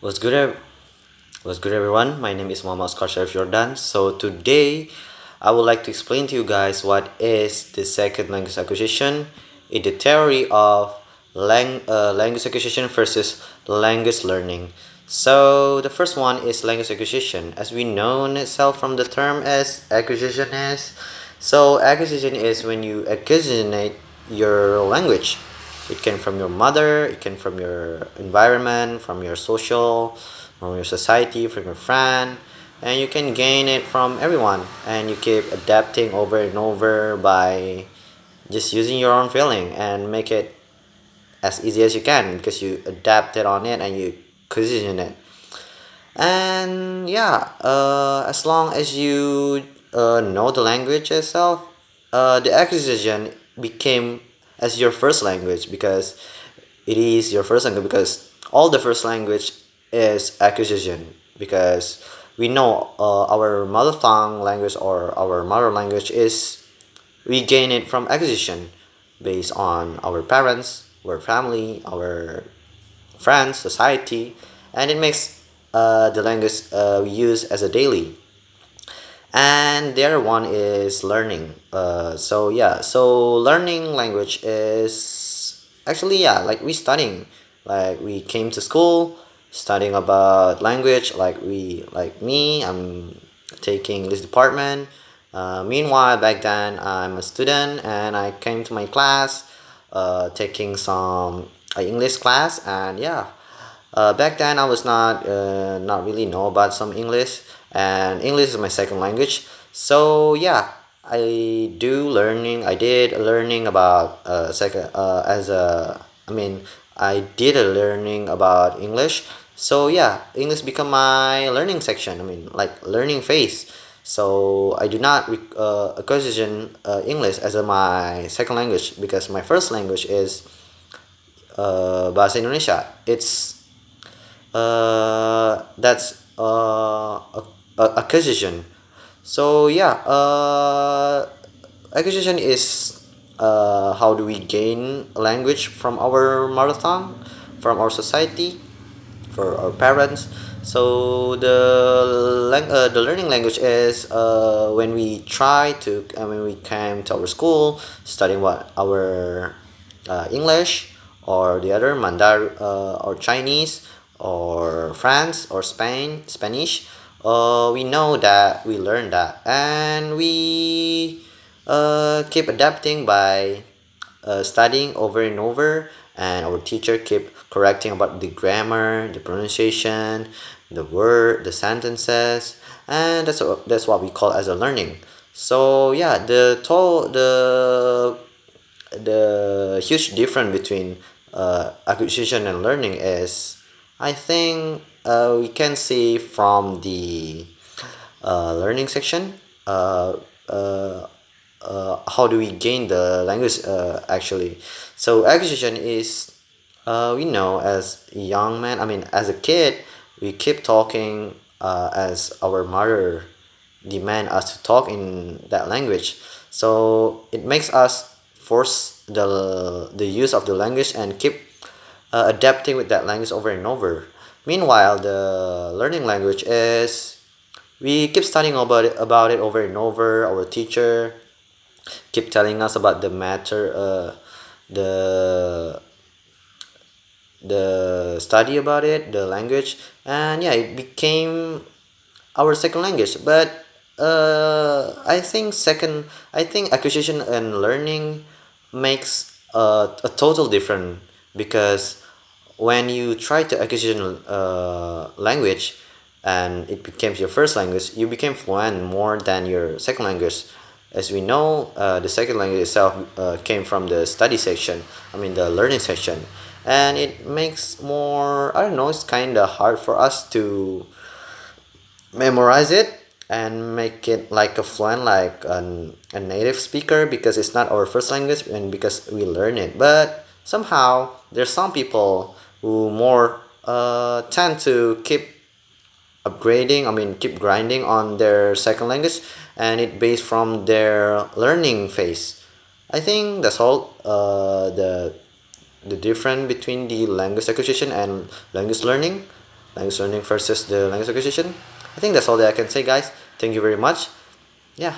What's good, what's good, everyone? My name is Oskar Syarief Yordan. So today, I would like to explain to you guys what is the second language acquisition in the theory of language acquisition versus language learning. So the first one is language acquisition, as we know in itself from the term as acquisition is. So acquisition is when you acquisitionate your language. It came from your mother, it came from your environment, from your social, from your society, from your friend, and you can gain it from everyone. And you keep adapting over and over by just using your own feeling and make it as easy as you can because you adapted on it and you cuisine it. And yeah, as long as you know the language itself, the acquisition became as your first language because it is your first language because all the first language is acquisition because we know our mother tongue language or our mother language is we gain it from acquisition based on our parents, our family, our friends, society, and it makes the language we use as a daily. And the other one is learning. So learning language is actually like we studying, like we came to school studying about language. Like me, I'm taking this department. Meanwhile, back then I'm a student and I came to my class, taking some English class, and back then I was not really know about some English, and English is my second language. So I did learning about second as a I mean I did a learning about English. So English become my learning section. Like learning phase. So I do not acquisition English as my second language because my first language is bahasa Indonesia. That's acquisition. So acquisition is how do we gain language from our mother tongue, from our society, for our parents. So the learning language is when we try to when we came to our school studying what our English or the other Mandarin or Chinese or France or Spanish. We know that we learn that and we keep adapting by studying over and over, and our teacher keep correcting about the grammar, the pronunciation, the word, the sentences, and that's what we call as a learning. So the huge difference between acquisition and learning is, I think, we can see from the learning section. Uh, uh, how do we gain the language actually? So acquisition is we know as a young man, as a kid, we keep talking as our mother demand us to talk in that language. So it makes us force the use of the language and keep adapting with that language over and over. Meanwhile, the learning language is we keep studying about it over and over. Our teacher keep telling us about the matter, the study about it, the language, and it became our second language. But I think acquisition and learning makes a total different because when you try to acquisition language and it becomes your first language, you became fluent more than your second language. As we know, the second language itself came from the study section, the learning section, and it makes more, I don't know, it's kind of hard for us to memorize it and make it like a fluent, like a native speaker, because it's not our first language and because we learn it. But somehow there's some people who more tend to keep upgrading, keep grinding on their second language, and it based from their learning phase. I think that's all the difference between the language acquisition and language learning. language learning versus the language acquisition. I think that's all that I can say, guys. Thank you very much. Yeah,